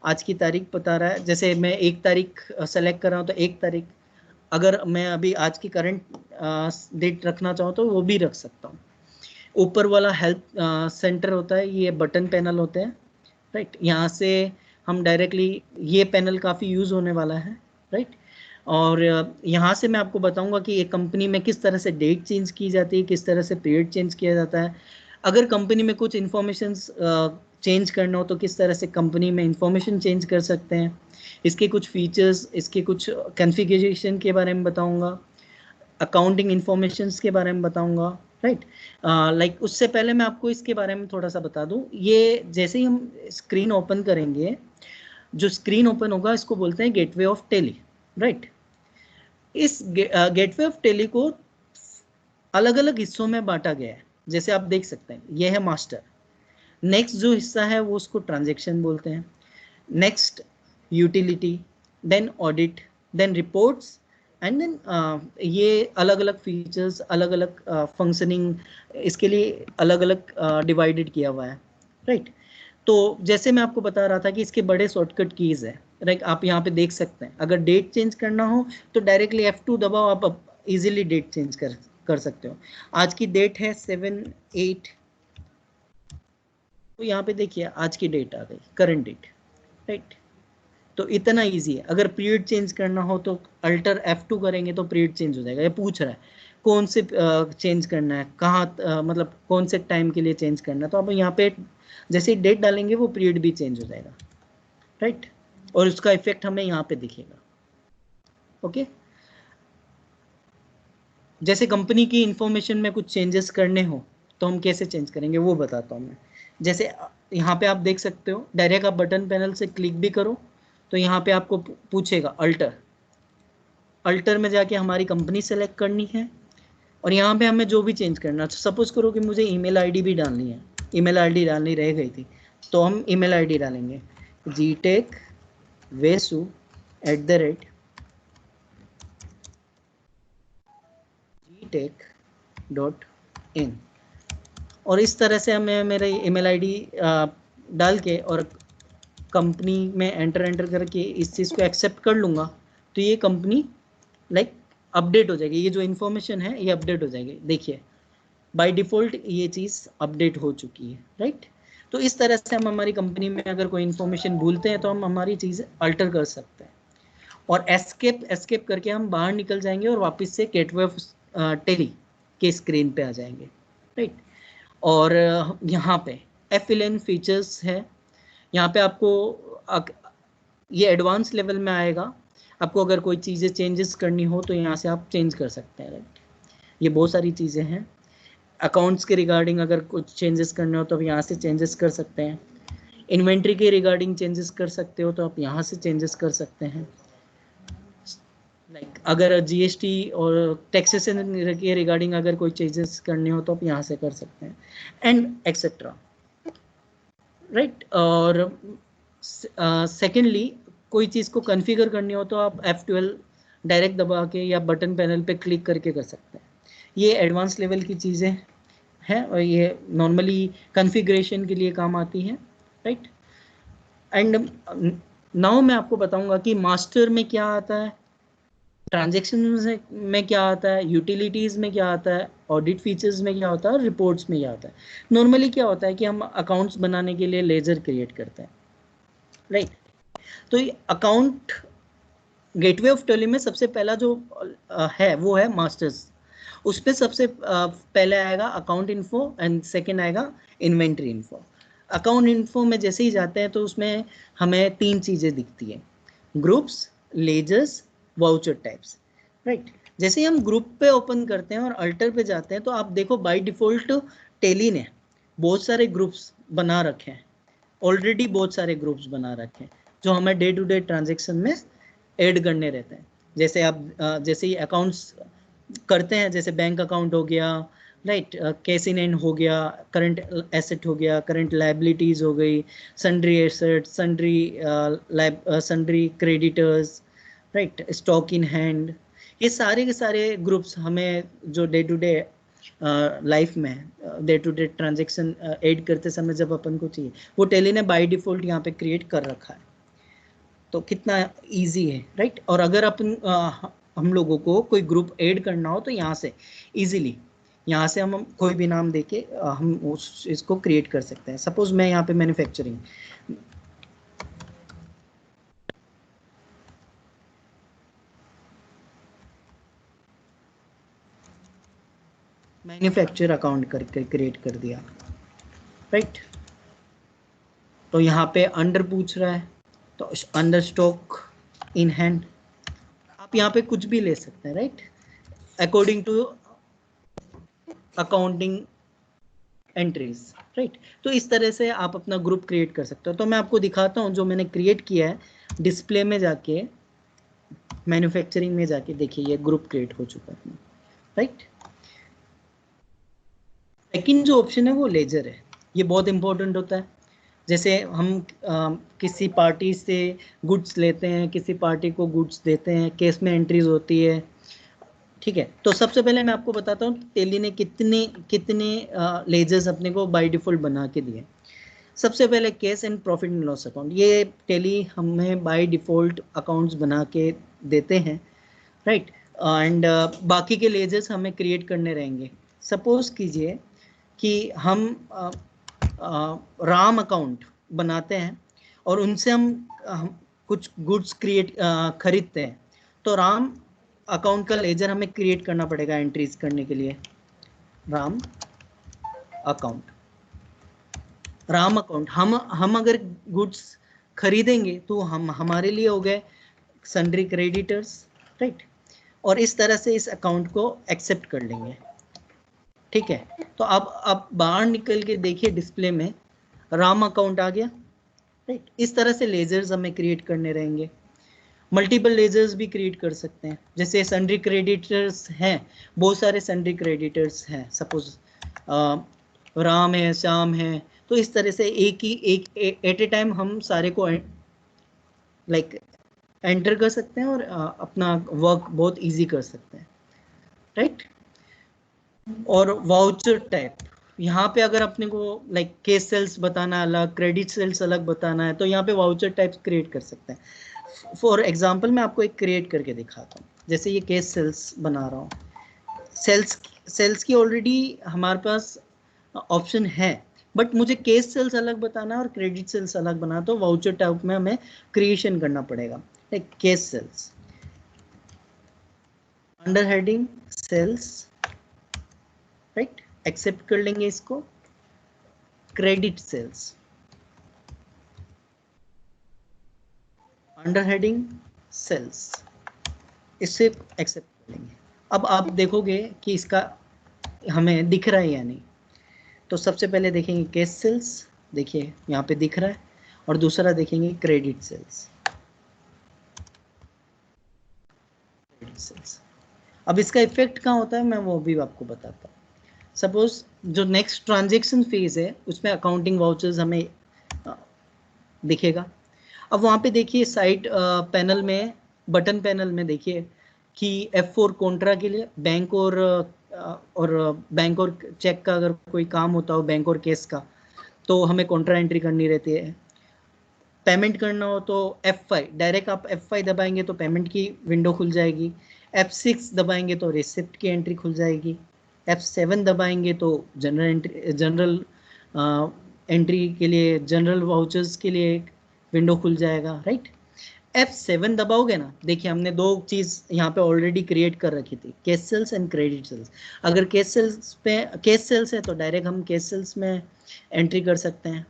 C: आज की तारीख बता रहा है, जैसे मैं 1 तारीख सेलेक्ट कर रहा हूँ तो 1 तारीख। अगर मैं अभी आज की करंट डेट रखना चाहूँ तो वो भी रख सकता हूँ। ऊपर वाला हेल्प सेंटर होता है, ये बटन पैनल होते हैं, राइट। यहाँ से हम डायरेक्टली, ये पैनल काफ़ी यूज़ होने वाला है, राइट। और यहाँ से मैं आपको बताऊंगा कि एक कंपनी में किस तरह से डेट चेंज की जाती है, किस तरह से पीरियड चेंज किया जाता है। अगर कंपनी में कुछ इन्फॉर्मेशन चेंज करना हो तो किस तरह से कंपनी में इंफॉर्मेशन चेंज कर सकते हैं। इसके कुछ फीचर्स, इसके कुछ कॉन्फ़िगरेशन के बारे में बताऊंगा, अकाउंटिंग इंफॉर्मेशंस के बारे में बताऊंगा, राइट। लाइक उससे पहले मैं आपको इसके बारे में थोड़ा सा बता दूं। ये जैसे ही हम स्क्रीन ओपन करेंगे, जो स्क्रीन ओपन होगा इसको बोलते हैं गेटवे ऑफ टेली, राइट। इस गेटवे ऑफ टेली को अलग अलग हिस्सों में बांटा गया है। जैसे आप देख सकते हैं ये है मास्टर, नेक्स्ट जो हिस्सा है वो उसको ट्रांजैक्शन बोलते हैं, next utility, then audit, then reports, and then ये अलग अलग फीचर्स, अलग अलग फंक्शनिंग, इसके लिए अलग अलग डिवाइडेड किया हुआ है, राइट। तो जैसे मैं आपको बता रहा था कि इसके बड़े शॉर्टकट कीज है, राइट। आप यहाँ पे देख सकते हैं, अगर डेट चेंज करना हो तो डायरेक्टली F2 दबाओ, आप इजीली डेट चेंज कर सकते हो। आज की डेट है 7/8, तो यहाँ पे देखिए आज की डेट आ गई, करंट डेट, राइट। तो इतना इजी है। अगर पीरियड चेंज करना हो तो अल्टर F2 करेंगे तो पीरियड चेंज हो जाएगा। ये पूछ रहा है कौन से चेंज करना है, कहाँ मतलब कौन से टाइम के लिए चेंज करना है, तो अब यहाँ पे जैसे डेट डालेंगे वो पीरियड भी चेंज हो जाएगा, राइट। और उसका इफेक्ट हमें यहाँ पे दिखेगा। ओके, जैसे कंपनी की इंफॉर्मेशन में कुछ चेंजेस करने हो तो हम कैसे चेंज करेंगे वो बताता हूँ मैं। जैसे यहाँ पे आप देख सकते हो, डायरेक्ट आप बटन पैनल से क्लिक भी करो तो यहाँ पे आपको पूछेगा अल्टर। अल्टर में जाके हमारी कंपनी सेलेक्ट करनी है और यहाँ पे हमें जो भी चेंज करना है। सपोज करो कि मुझे ईमेल आईडी भी डालनी है, ईमेल आईडी डालनी रह गई थी, तो हम ईमेल आईडी डालेंगे gtechvesu@gtech.in और इस तरह से हमें मेरे ईमेल आईडी डाल के और कंपनी में एंटर करके इस चीज़ को एक्सेप्ट कर लूँगा तो ये कंपनी लाइक अपडेट हो जाएगी। ये जो इन्फॉर्मेशन है ये अपडेट हो जाएगी। देखिए बाय डिफ़ॉल्ट ये चीज़ अपडेट हो चुकी है, राइट। तो इस तरह से हम हमारी कंपनी में अगर कोई इन्फॉर्मेशन भूलते हैं तो हम हमारी चीज़ अल्टर कर सकते हैं और एस्केप करके हम बाहर निकल जाएंगे और वापस से गेटवे ऑफ टेली के स्क्रीन पे आ जाएंगे, राइट। और यहाँ पे F11 फीचर्स है। यहाँ पे आपको ये एडवांस लेवल में आएगा। आपको अगर कोई चीज़ें चेंजेस करनी हो तो यहाँ से आप चेंज कर सकते हैं, राइट। ये बहुत सारी चीज़ें हैं। अकाउंट्स के रिगार्डिंग अगर कुछ चेंजेस करने हो तो आप यहाँ से चेंजेस कर सकते हैं। इन्वेंट्री के रिगार्डिंग चेंजेस कर सकते हो तो आप यहाँ से चेंजेस कर सकते हैं। लाइक अगर GST और टैक्सेशन के रिगार्डिंग अगर कोई चेंजेस करने हो तो आप यहाँ से कर सकते हैं एंड एक्सेट्रा, राइट। और सेकेंडली कोई चीज़ को कॉन्फ़िगर करनी हो तो आप F12 डायरेक्ट दबा के या बटन पैनल पे क्लिक करके कर सकते हैं। ये एडवांस लेवल की चीज़ें हैं और ये नॉर्मली कॉन्फ़िगरेशन के लिए काम आती हैं, राइट। एंड नाउ मैं आपको बताऊंगा कि मास्टर में क्या आता है, ट्रांजेक्शन में क्या आता है, यूटिलिटीज़ में क्या आता है, ऑडिट फीचर्स में क्या होता है और रिपोर्ट्स में क्या होता है। नॉर्मली क्या होता है कि हम अकाउंट्स बनाने के लिए लेजर क्रिएट करते हैं, राइट। तो ये अकाउंट गेटवे ऑफ टेली में सबसे पहला जो है वो है मास्टर्स। उस पर सबसे पहले आएगा अकाउंट इन्फो एंड सेकंड आएगा इन्वेंट्री इन्फो। अकाउंट इन्फो में जैसे ही जाते हैं तो उसमें हमें 3 चीज़ें दिखती है, groups, ledgers, voucher types, right. जैसे ही हम ग्रुप पे ओपन करते हैं और अल्टर पे जाते हैं तो आप देखो बाय डिफ़ॉल्ट टेली ने बहुत सारे ग्रुप्स बना रखे हैं, ऑलरेडी बहुत सारे ग्रुप्स बना रखे हैं जो हमें डे टू डे ट्रांजेक्शन में ऐड करने रहते हैं। जैसे आप जैसे ही अकाउंट्स करते हैं, जैसे बैंक अकाउंट हो गया, राइट, कैश इन एंड हो गया, करंट एसेट हो गया, करंट लायबिलिटीज़ हो गई, sundry asset, sundry creditors, right, stock in hand, ये सारे के सारे ग्रुप्स हमें जो डे टू डे लाइफ में day to day transaction add करते समय जब अपन को चाहिए वो टेली ने बाय डिफ़ॉल्ट यहाँ पे क्रिएट कर रखा है। तो कितना इजी है, राइट। और अगर अपन हम लोगों को कोई ग्रुप ऐड करना हो तो यहाँ से इजीली यहाँ से हम कोई भी नाम देके हम उस इसको क्रिएट कर सकते हैं। सपोज मैं यहाँ पे मैन्युफैक्चरिंग, मैन्युफैक्चर अकाउंट करके क्रिएट कर दिया, राइट। तो यहाँ पे अंडर पूछ रहा है तो अंडर स्टॉक इन हैंड आप यहाँ पे कुछ भी ले सकते हैं, right, according to accounting entries, right. तो इस तरह से आप अपना ग्रुप क्रिएट कर सकते हो। तो मैं आपको दिखाता हूँ जो मैंने क्रिएट किया है, डिस्प्ले में जाके मैन्युफैक्चरिंग में जाके देखिए ये ग्रुप क्रिएट हो चुका है, राइट। सेकंड जो ऑप्शन है वो लेजर है, ये बहुत इंपॉर्टेंट होता है। जैसे हम किसी पार्टी से गुड्स लेते हैं, किसी पार्टी को गुड्स देते हैं, केस में एंट्रीज होती है, ठीक है। तो सबसे पहले मैं आपको बताता हूँ टेली ने कितने लेजर्स अपने को बाय डिफ़ॉल्ट बना के दिए। सबसे पहले case and profit and loss account, ये टेली हमें बाय डिफ़ॉल्ट अकाउंट्स बना के देते हैं, राइट। एंड बाकी के लेजर्स हमें क्रिएट करने रहेंगे। सपोज कीजिए कि हम राम अकाउंट बनाते हैं और उनसे हम हम कुछ गुड्स खरीदते हैं तो राम अकाउंट का लेजर हमें क्रिएट करना पड़ेगा एंट्रीज करने के लिए। राम अकाउंट हम अगर गुड्स खरीदेंगे तो हमारे लिए हो गए सन्ड्री क्रेडिटर्स, राइट, और इस तरह से इस अकाउंट को एक्सेप्ट कर लेंगे, ठीक है। तो अब बाहर निकल के देखिए डिस्प्ले में राम अकाउंट आ गया, राइट। इस तरह से लेजर्स हमें क्रिएट करने रहेंगे। मल्टीपल लेजर्स भी क्रिएट कर सकते हैं, जैसे सन्ड्री क्रेडिटर्स हैं, बहुत सारे सन्ड्री क्रेडिटर्स हैं, सपोज राम है, श्याम है, तो इस तरह से एक एट ए टाइम हम सारे को लाइक एंटर कर सकते हैं और अपना वर्क बहुत इजी कर सकते हैं, राइट। और वाउचर टाइप, यहाँ पे अगर अपने को लाइक केस सेल्स बताना अलग, क्रेडिट सेल्स अलग बताना है, तो यहाँ पे वाउचर टाइप्स क्रिएट कर सकते हैं। फॉर एग्जांपल मैं आपको एक क्रिएट करके दिखाता हूँ, जैसे ये केस सेल्स बना रहा हूँ। सेल्स की ऑलरेडी हमारे पास ऑप्शन है, बट मुझे केस सेल्स अलग बताना है और क्रेडिट सेल्स अलग बनाना, तो वाउचर टाइप में हमें क्रिएशन करना पड़ेगा। Like cash sales, under heading sales, right, accept कर लेंगे इसको। Credit sales, under heading sales, इससे एक्सेप्ट कर लेंगे। अब आप देखोगे कि इसका हमें दिख रहा है या नहीं, तो सबसे पहले देखेंगे केस सेल्स, देखिए यहाँ पे दिख रहा है, और दूसरा देखेंगे क्रेडिट सेल्स। अब इसका इफेक्ट कहाँ होता है मैं वो भी आपको बताता हूँ। सपोज जो नेक्स्ट ट्रांजेक्शन फेज है उसमें अकाउंटिंग वाउचर्स हमें दिखेगा। अब वहाँ पे देखिए साइड पैनल में, बटन पैनल में देखिए कि F4 कॉन्ट्रा के लिए बैंक और बैंक और चेक का अगर कोई काम होता हो, बैंक और केस का, तो हमें कॉन्ट्रा एंट्री करनी रहती है। पेमेंट करना हो तो F5, डायरेक्ट आप F5 दबाएंगे तो पेमेंट की विंडो खुल जाएगी, F6 दबाएंगे तो रिसिप्ट की एंट्री खुल जाएगी, F7 दबाएंगे तो जनरल एंट्री के लिए, जनरल वाउचर्स के लिए विंडो खुल जाएगा, राइट। F7 दबाओगे ना, देखिए हमने दो चीज़ यहाँ पे ऑलरेडी क्रिएट कर रखी थी, cash sales and credit sales. अगर केस सेल्स है तो डायरेक्ट हम केस सेल्स में एंट्री कर सकते हैं,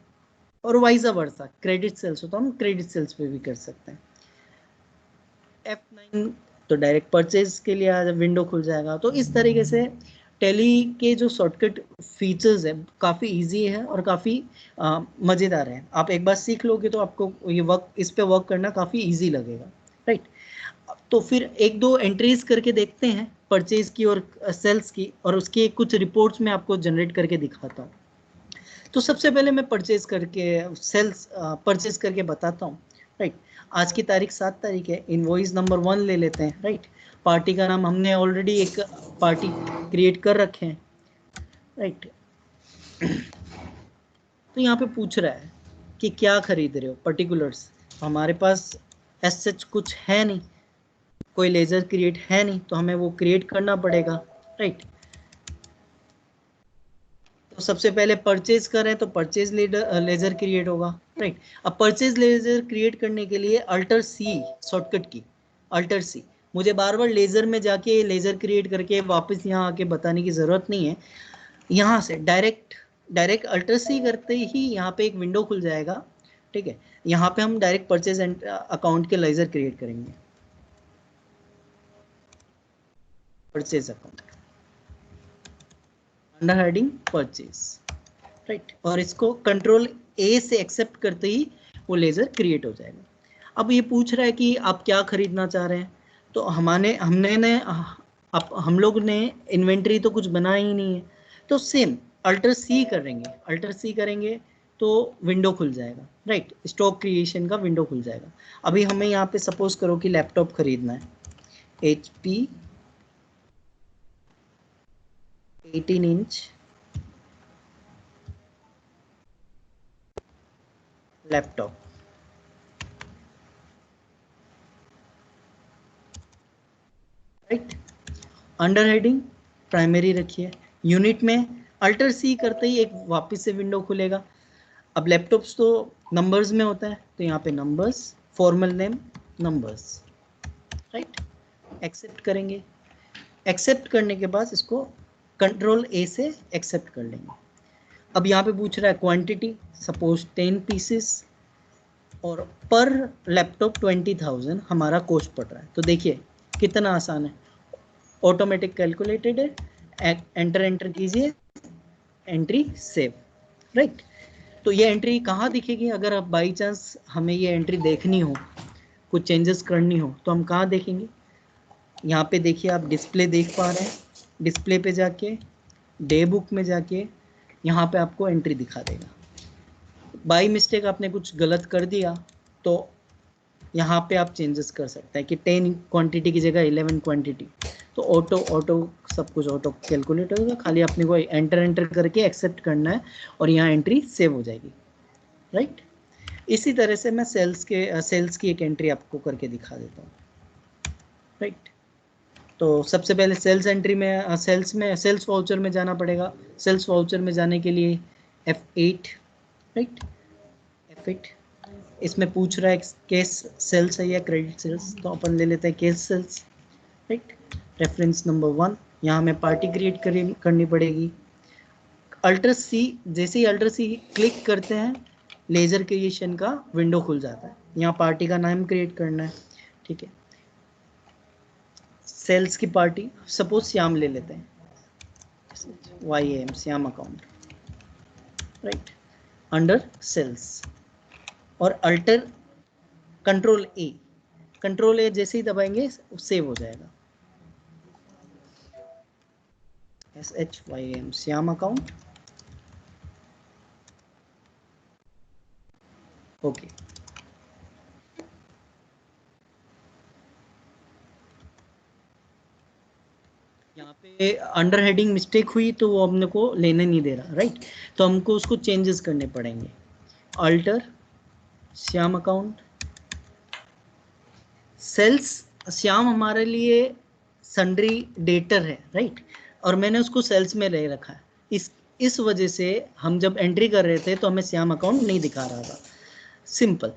C: और वाइज़ा वर्सा क्रेडिट सेल्स हो तो हम क्रेडिट सेल्स पे भी कर सकते हैं। F9 तो डायरेक्ट परचेज के लिए विंडो खुल जाएगा। तो इस तरीके से टैली के जो शॉर्टकट फीचर्स है काफ़ी इजी है और काफ़ी मज़ेदार है। आप एक बार सीख लोगे तो आपको ये इस पे वर्क करना काफ़ी इजी लगेगा, राइट। तो फिर एक दो एंट्रीज करके देखते हैं परचेज की और सेल्स की, और उसके कुछ रिपोर्ट्स में आपको जनरेट करके दिखाता हूँ। तो सबसे पहले मैं परचेज करके बताता हूँ, राइट। आज की तारीख 7 तारीख है, इनवॉइस नंबर 1 ले लेते हैं, राइट। पार्टी का नाम हमने ऑलरेडी एक पार्टी क्रिएट कर रखे हैं, राइट। तो यहाँ पे पूछ रहा है कि क्या खरीद रहे हो, पर्टिकुलर्स। हमारे पास एज सच कुछ है नहीं, कोई लेजर क्रिएट है नहीं, तो हमें वो क्रिएट करना पड़ेगा, राइट। तो सबसे पहले परचेज करें तो परचेज लेजर क्रिएट होगा, राइट। अब परचेज लेजर क्रिएट करने के लिए अल्टर सी शॉर्टकट की, अल्टर सी। मुझे बार बार लेजर में जाके लेजर क्रिएट करके वापस यहाँ आके बताने की ज़रूरत नहीं है। यहाँ से डायरेक्ट अल्टर सी करते ही यहाँ पे एक विंडो खुल जाएगा, ठीक है। यहाँ पे हम डायरेक्ट परचेज अकाउंट के लेजर क्रिएट करेंगे, purchase account under heading purchase, right. और इसको कंट्रोल ए से एक्सेप्ट करते ही वो लेजर क्रिएट हो जाएगा। अब ये पूछ रहा है कि आप क्या खरीदना चाह रहे हैं, तो हम लोग ने इन्वेंट्री तो कुछ बना ही नहीं है, तो सेम अल्टर सी करेंगे तो विंडो खुल जाएगा, राइट। स्टॉक क्रिएशन का विंडो खुल जाएगा। अभी हमें यहाँ पे सपोज करो कि लैपटॉप खरीदना है, HP 18 inch laptop, right. Under heading primary रखिए, यूनिट में अल्टर सी करते ही एक वापस से विंडो खुलेगा। अब लैपटॉप्स तो नंबर्स में होता है, तो यहाँ पे numbers formal name numbers, right. Accept करेंगे, एक्सेप्ट करने के बाद इसको कंट्रोल ए से एक्सेप्ट कर लेंगे। अब यहाँ पे पूछ रहा है क्वांटिटी, सपोज 10 पीसेस और पर लैपटॉप 20,000 हमारा कॉस्ट पड़ रहा है। तो देखिए कितना आसान है, ऑटोमेटिक कैलकुलेटेड है, एंटर कीजिए, एंट्री सेव, राइट। तो ये एंट्री कहाँ दिखेगी? अगर अब बाई चांस हमें ये एंट्री देखनी हो, कुछ चेंजेस करनी हो, तो हम कहाँ देखेंगे? यहाँ पे देखिए, आप डिस्प्ले देख पा रहे हैं, डिस्प्ले पे जाके डे बुक में जाके यहाँ पे आपको एंट्री दिखा देगा। बाई मिस्टेक आपने कुछ गलत कर दिया तो यहाँ पे आप चेंजेस कर सकते हैं कि 10 क्वांटिटी की जगह 11 क्वांटिटी, तो ऑटो सब कुछ ऑटो कैलकुलेट होगा, खाली अपने को एंटर करके एक्सेप्ट करना है और यहाँ एंट्री सेव हो जाएगी, राइट। इसी तरह से मैं सेल्स की एक एंट्री आपको करके दिखा देता हूँ, राइट। तो सबसे पहले सेल्स एंट्री में सेल्स वाउचर में जाना पड़ेगा। सेल्स वाउचर में जाने के लिए F8, राइट, F8। इसमें पूछ रहा है केस सेल्स है या क्रेडिट सेल्स, तो अपन ले लेते हैं cash sales, right. Reference number 1, यहाँ हमें पार्टी क्रिएट करनी पड़ेगी। अल्टर सी, जैसे ही अल्टर सी क्लिक करते हैं लेजर क्रिएशन का विंडो खुल जाता है। यहाँ पार्टी का नाम क्रिएट करना है, ठीक है। सेल्स की पार्टी सपोज श्याम ले लेते हैं, YAM Shyam account, right, under sales. और अल्टर कंट्रोल ए जैसे ही दबाएंगे सेव हो जाएगा, SHYAM श्याम अकाउंट, ओके। यहाँ पे अंडर हेडिंग मिस्टेक हुई तो वो हमने को लेने नहीं दे रहा, राइट। तो हमको उसको चेंजेस करने पड़ेंगे। Alter Shyam account, sales Shyam हमारे लिए सन्ड्री डेटर है, राइट, और मैंने उसको सेल्स में ले रखा है। इस वजह से हम जब एंट्री कर रहे थे तो हमें श्याम अकाउंट नहीं दिखा रहा था। सिंपल,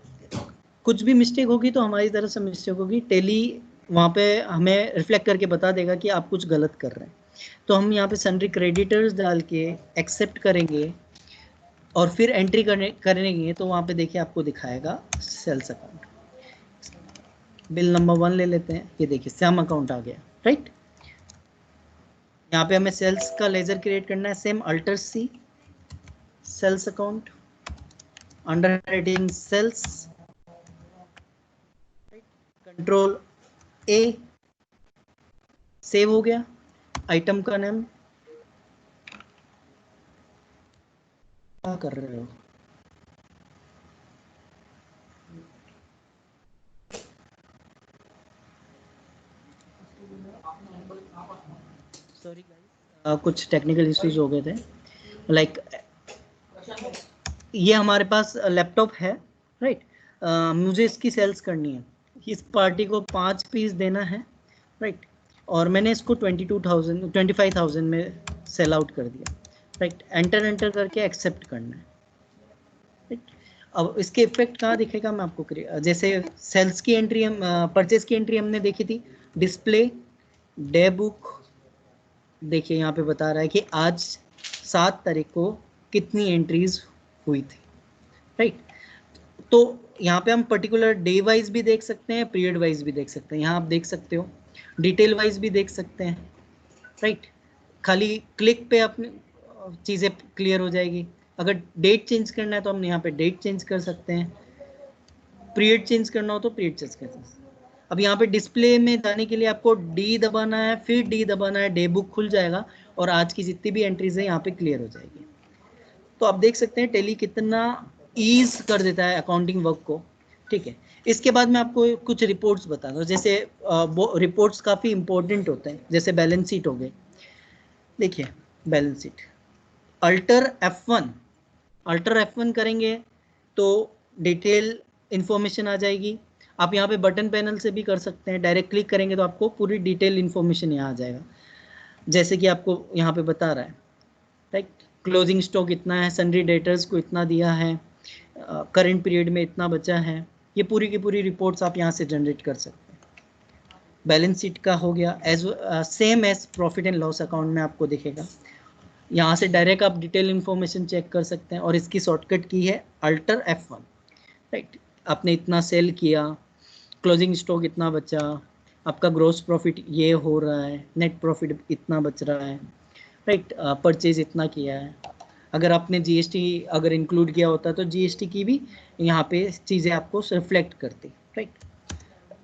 C: कुछ भी मिस्टेक होगी तो हमारी तरफ से मिस्टेक होगी, टेली वहाँ पे हमें रिफ्लेक्ट करके बता देगा कि आप कुछ गलत कर रहे हैं। तो हम यहाँ पे सन्ड्री क्रेडिटर्स डाल के एक्सेप्ट करेंगे और फिर एंट्री करेंगे तो वहाँ पे देखिए आपको दिखाएगा सेल्स अकाउंट। बिल नंबर 1 ले लेते हैं, ये देखिए श्याम अकाउंट आ गया, राइट। यहाँ पे हमें सेल्स का लेजर क्रिएट करना है, same alter C sales account, under heading sales, control A, save हो गया। आइटम का नाम क्या कर रहे हो? सॉरी गाइस, कुछ टेक्निकल इश्यूज हो गए थे। लाइक ये हमारे पास लैपटॉप है, राइट। मुझे इसकी सेल्स करनी है, इस पार्टी को 5 पीस देना है, राइट, और मैंने इसको 25,000 में सेल आउट कर दिया, राइट। एंटर करके एक्सेप्ट करना है, राइट। अब इसके इफेक्ट कहाँ दिखेगा मैं आपको जैसे सेल्स की एंट्री हम परचेज की एंट्री हमने देखी थी, डिस्प्ले डे बुक, देखिए यहाँ पे बता रहा है कि आज 7 तारीख को कितनी एंट्रीज हुई थी, राइट। तो यहाँ पे हम पर्टिकुलर डे वाइज भी देख सकते हैं, पीरियड वाइज भी देख सकते हैं। यहाँ आप देख सकते हो डिटेल वाइज भी देख सकते हैं, राइट। खाली क्लिक पे अपनी चीज़ें क्लियर हो जाएगी। अगर डेट चेंज करना है तो हम यहाँ पे डेट चेंज कर सकते हैं, पीरियड चेंज करना हो तो पीरियड चेंज कर सकते हैं। अब यहाँ पे डिस्प्ले में जाने के लिए आपको डी दबाना है, फिर डी दबाना है, डे बुक खुल जाएगा और आज की जितनी भी एंट्रीज है यहाँ पे क्लियर हो जाएगी। तो आप देख सकते हैं टेली कितना ईज कर देता है अकाउंटिंग वर्क को, ठीक है। इसके बाद मैं आपको कुछ रिपोर्ट्स बताता हूँ, जैसे रिपोर्ट्स काफ़ी इंपॉर्टेंट होते हैं, जैसे बैलेंस शीट हो गए। देखिए बैलेंस शीट, अल्टर F1 करेंगे तो डिटेल इंफॉर्मेशन आ जाएगी। आप यहाँ पे बटन पैनल से भी कर सकते हैं, डायरेक्ट क्लिक करेंगे तो आपको पूरी डिटेल इंफॉर्मेशन यहाँ आ जाएगा, जैसे कि आपको यहाँ पे बता रहा है, राइट। क्लोजिंग स्टॉक इतना है, सन्ड्री डेटर्स को इतना दिया है, करंट पीरियड में इतना बचा है, ये पूरी की पूरी रिपोर्ट्स आप यहाँ से जनरेट कर सकते हैं। बैलेंस शीट का हो गया, as same as profit and loss account में आपको दिखेगा। यहाँ से डायरेक्ट आप डिटेल इन्फॉर्मेशन चेक कर सकते हैं, और इसकी शॉर्टकट की है अल्टर F1, राइट। आपने इतना सेल किया, क्लोजिंग स्टॉक इतना बचा, आपका ग्रॉस प्रॉफिट ये हो रहा है, नेट प्रॉफिट इतना बच रहा है, राइट। परचेज इतना किया है। अगर आपने जीएसटी अगर इंक्लूड किया होता तो जीएसटी की भी यहाँ पे चीज़ें आपको रिफ्लेक्ट करती, राइट।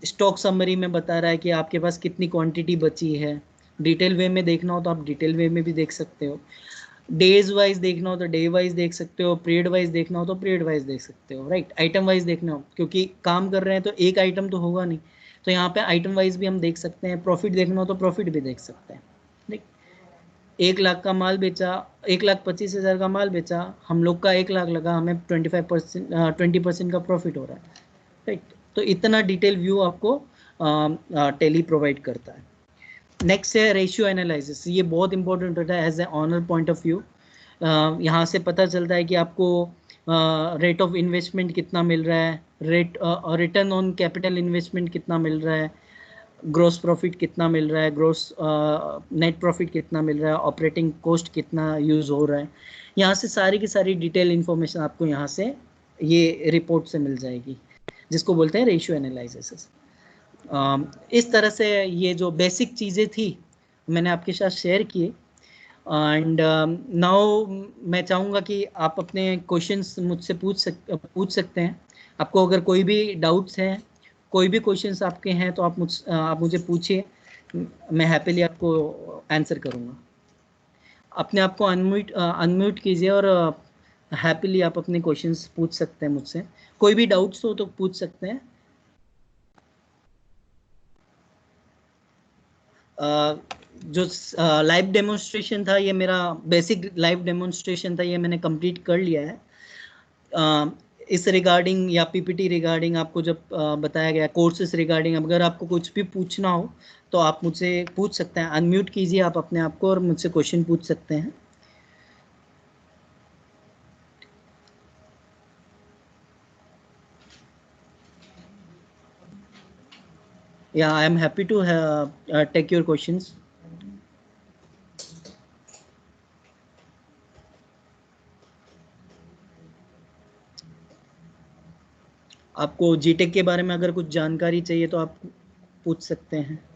C: स्टॉक समरी में बता रहा है कि आपके पास कितनी क्वांटिटी बची है। डिटेल वे में देखना हो तो आप डिटेल वे में भी देख सकते हो, डेज वाइज देखना हो तो डे वाइज देख सकते हो, पीरियड वाइज देखना हो तो पीरियड वाइज देख सकते हो, राइट। आइटम वाइज देखना हो, क्योंकि काम कर रहे हैं तो एक आइटम तो होगा नहीं, तो यहाँ पे आइटम वाइज भी हम देख सकते हैं। प्रॉफिट देखना हो तो प्रॉफिट भी देख सकते हैं, राइट। 1 लाख का माल बेचा, 1,25,000 का माल बेचा, हम लोग का 1 लाख लगा, हमें 20% का प्रॉफिट हो रहा है, राइट। तो इतना डिटेल व्यू आपको टेली प्रोवाइड करता है। नेक्स्ट है रेशियो एनालिसिस। ये बहुत इंपॉर्टेंट होता है as a owner point of view. यहाँ से पता चलता है कि आपको रेट ऑफ इन्वेस्टमेंट कितना मिल रहा है, रिटर्न ऑन कैपिटल इन्वेस्टमेंट कितना मिल रहा है, ग्रोस प्रॉफिट कितना मिल रहा है, ग्रोस नेट प्रॉफिट कितना मिल रहा है, ऑपरेटिंग कॉस्ट कितना यूज़ हो रहा है। यहाँ से सारी की सारी डिटेल इन्फॉर्मेशन आपको यहाँ से ये रिपोर्ट से मिल जाएगी, जिसको बोलते हैं रेशियो एनालिसिस। इस तरह से ये जो बेसिक चीज़ें थी मैंने आपके साथ शेयर किए। एंड नाउ मैं चाहूँगा कि आप अपने क्वेश्चंस मुझसे पूछ सकते हैं। आपको अगर कोई भी डाउट्स हैं, कोई भी क्वेश्चंस आपके हैं तो आप मुझे पूछिए, मैं हैप्पीली आपको आंसर करूँगा। अपने आप को अनम्यूट कीजिए और हैप्पीली आप अपने क्वेश्चंस पूछ सकते हैं मुझसे। कोई भी डाउट्स हो तो पूछ सकते हैं। जो लाइव डेमोन्स्ट्रेशन था, ये मेरा बेसिक लाइव डेमोन्स्ट्रेशन था, ये मैंने कंप्लीट कर लिया है। इस रिगार्डिंग या पीपीटी रिगार्डिंग आपको जब बताया गया, कोर्सेज रिगार्डिंग अगर आपको कुछ भी पूछना हो तो आप मुझसे पूछ सकते हैं। अनम्यूट कीजिए आप अपने आप को और मुझसे क्वेश्चन पूछ सकते हैं। या I am happy to take your questions. आपको जीटेक के बारे में अगर कुछ जानकारी चाहिए तो आप पूछ सकते हैं।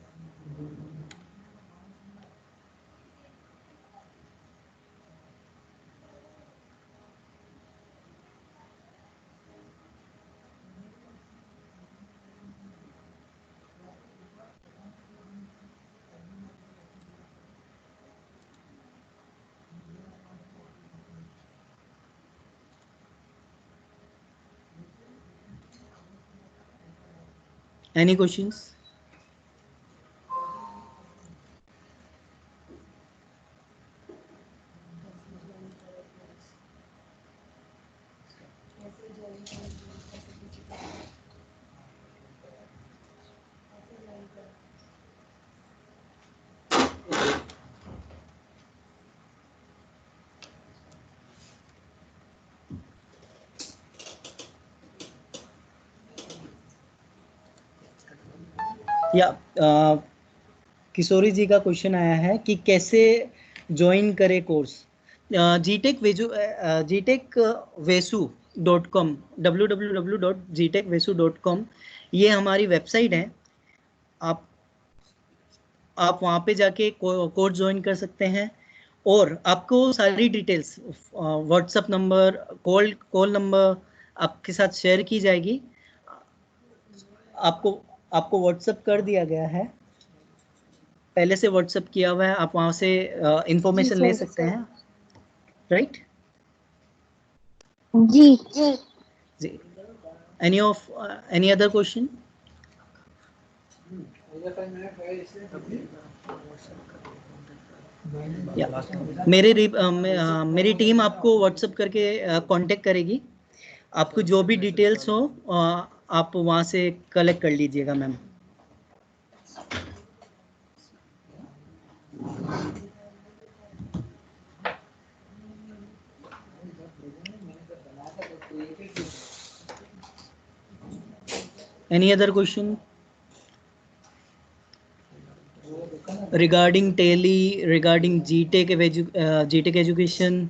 C: Any questions? या किशोरी जी का क्वेश्चन आया है कि कैसे ज्वाइन करें कोर्स। gtechvesu.com www.gtechvesu.com ये हमारी वेबसाइट है। आप वहाँ पे जाके कोर्स ज्वाइन कर सकते हैं, और आपको सारी details WhatsApp number, call number आपके साथ शेयर की जाएगी। आपको व्हाट्सएप कर दिया गया है, पहले से व्हाट्सएप किया हुआ है, आप वहाँ से इंफॉर्मेशन ले सकते हैं, राइट।
B: जी
C: जी। Any other question? मेरी टीम आपको व्हाट्सएप करके कांटेक्ट करेगी। आपको जो भी डिटेल्स हो आप वहाँ से कलेक्ट कर लीजिएगा ma'am. Any other question regarding Tally, regarding GTech GTech education?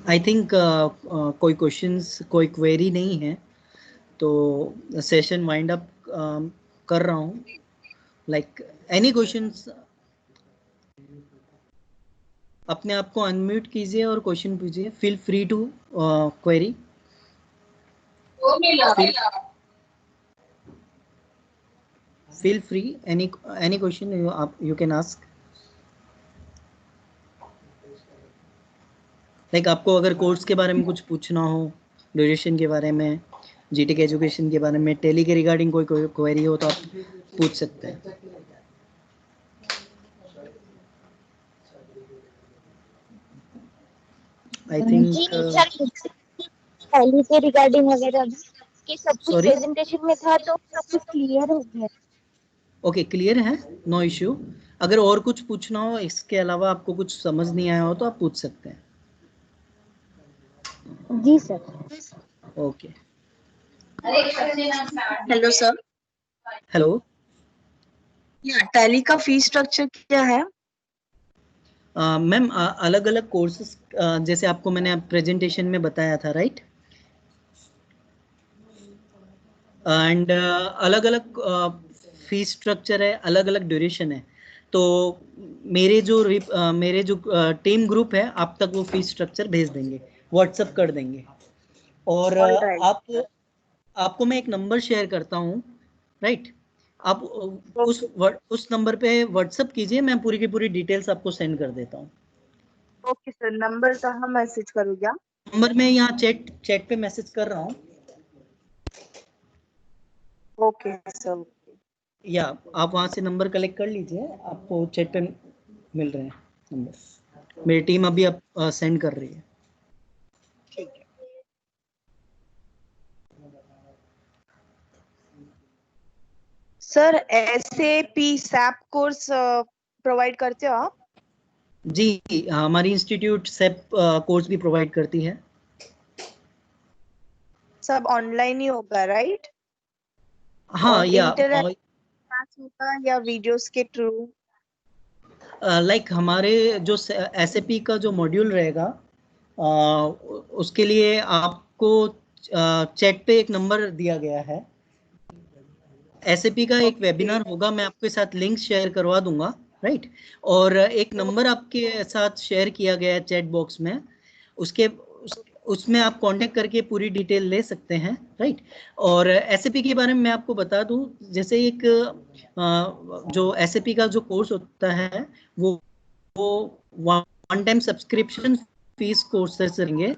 C: I think कोई क्वेश्चंस, कोई क्वेरी नहीं है, तो सेशन वाइंड अप कर रहा हूँ. लाइक एनी क्वेश्चंस, अपने आप को अनम्यूट कीजिए और क्वेश्चन पूछिए. Feel free to query. Feel free, any question you can ask. Like आपको अगर कोर्स के बारे में कुछ पूछना हो, ड्यूरेशन के बारे में, जीटेक एजुकेशन के बारे में, टेली के रिगार्डिंग कोई क्वेरी हो तो आप पूछ सकते हैं. आई थिंक
B: टेली के रिगार्डिंग वगैरह कि सब कुछ
C: Sorry?
B: प्रेजेंटेशन में था तो सब कुछ क्लियर हो गया.
C: ओके, क्लियर है, नो इश्यू. अगर और कुछ पूछना हो, इसके अलावा आपको कुछ समझ नहीं आया हो तो आप पूछ सकते हैं.
B: जी sir.
C: Okay.
D: Hello sir.
C: Hello.
D: Tally का फी स्ट्रक्चर क्या है?
C: मैम अलग अलग कोर्सेज, जैसे आपको मैंने प्रेजेंटेशन में बताया था, राइट? एंड अलग अलग फी स्ट्रक्चर है, अलग अलग ड्यूरेशन है. तो मेरे जो टीम ग्रुप है आप तक वो फी स्ट्रक्चर भेज देंगे, व्हाट्सएप कर देंगे. और आपको मैं एक नंबर शेयर करता हूँ, राइट? आप उस नंबर पे व्हाट्सएप कीजिए, मैं पूरी की पूरी डिटेल्स आपको सेंड कर देता हूँ.
D: Okay sir. नंबर कहाँ मैसेज करूँ क्या?
C: नंबर मैं यहाँ चैट पे मैसेज कर रहा हूँ.
D: Okay sir.
C: या आप वहाँ से नंबर कलेक्ट कर लीजिए, आपको चैट पे मिल रहे हैं नंबर. मेरी टीम अभी आप सेंड कर रही है.
D: ठीक है. Sir SAP SAP course provide करते हो आप?
C: जी, हमारी इंस्टीट्यूट सेप कोर्स भी प्रोवाइड करती है.
D: सब ऑनलाइन ही होगा, राइट?
C: हाँ, या
D: क्लास होगा या वीडियोस के थ्रू?
C: लाइक हमारे जो एसएपी का जो मॉड्यूल रहेगा, उसके लिए आपको चैट पे एक नंबर दिया गया है. एसएपी का एक वेबिनार होगा, मैं आपके साथ लिंक शेयर करवा दूंगा, राइट? और एक नंबर आपके साथ शेयर किया गया है चैट बॉक्स में, उसमें आप कांटेक्ट करके पूरी डिटेल ले सकते हैं, राइट? और एसएपी के बारे में मैं आपको बता दूं, जैसे एक जो एसएपी का जो कोर्स होता है वो one time subscription fees courses रहेंगे,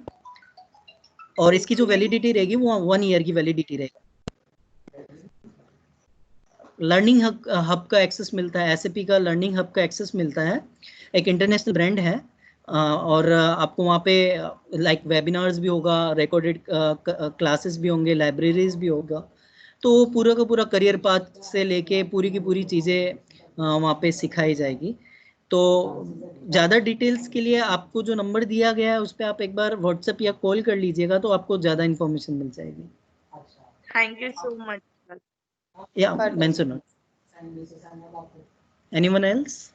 C: और इसकी जो वैलिडिटी रहेगी वो 1 ईयर की वैलिडिटी रहेगी. लर्निंग हब का एक्सेस मिलता है, एसएपी का लर्निंग हब का एक्सेस मिलता है. एक इंटरनेशनल ब्रांड है, और आपको वहाँ पे लाइक वेबिनार्स भी होगा, रिकॉर्डेड क्लासेस भी होंगे, लाइब्रेरीज भी होगा. तो पूरा का पूरा करियर पाथ से लेके पूरी की पूरी चीज़ें वहाँ पे सिखाई जाएगी. तो ज़्यादा डिटेल्स के लिए आपको जो नंबर दिया गया है उस पर आप एक बार व्हाट्सएप या कॉल कर लीजिएगा, तो आपको ज़्यादा इन्फॉर्मेशन मिल जाएगी.
D: Thank you so much.
C: Yeah, mention it. Anyone else?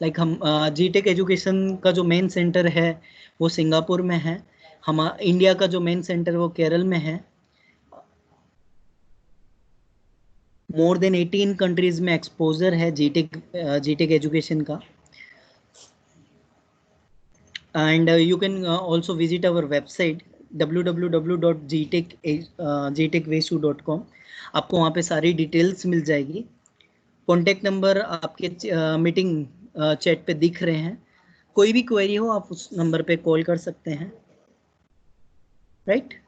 C: Like हम जीटेक एजुकेशन का जो मेन सेंटर है वो सिंगापुर में है. हम इंडिया का जो मेन सेंटर वो केरल में है. मोर देन 18 कंट्रीज में एक्सपोजर है जीटेक एजुकेशन का. And you can also visit our website www.gtechvesu.com. आपको वहाँ पे सारी डिटेल्स मिल जाएगी. कॉन्टेक्ट नंबर आपके मीटिंग चैट पे दिख रहे हैं। कोई भी क्वेरी हो आप उस नंबर पे कॉल कर सकते हैं, राइट।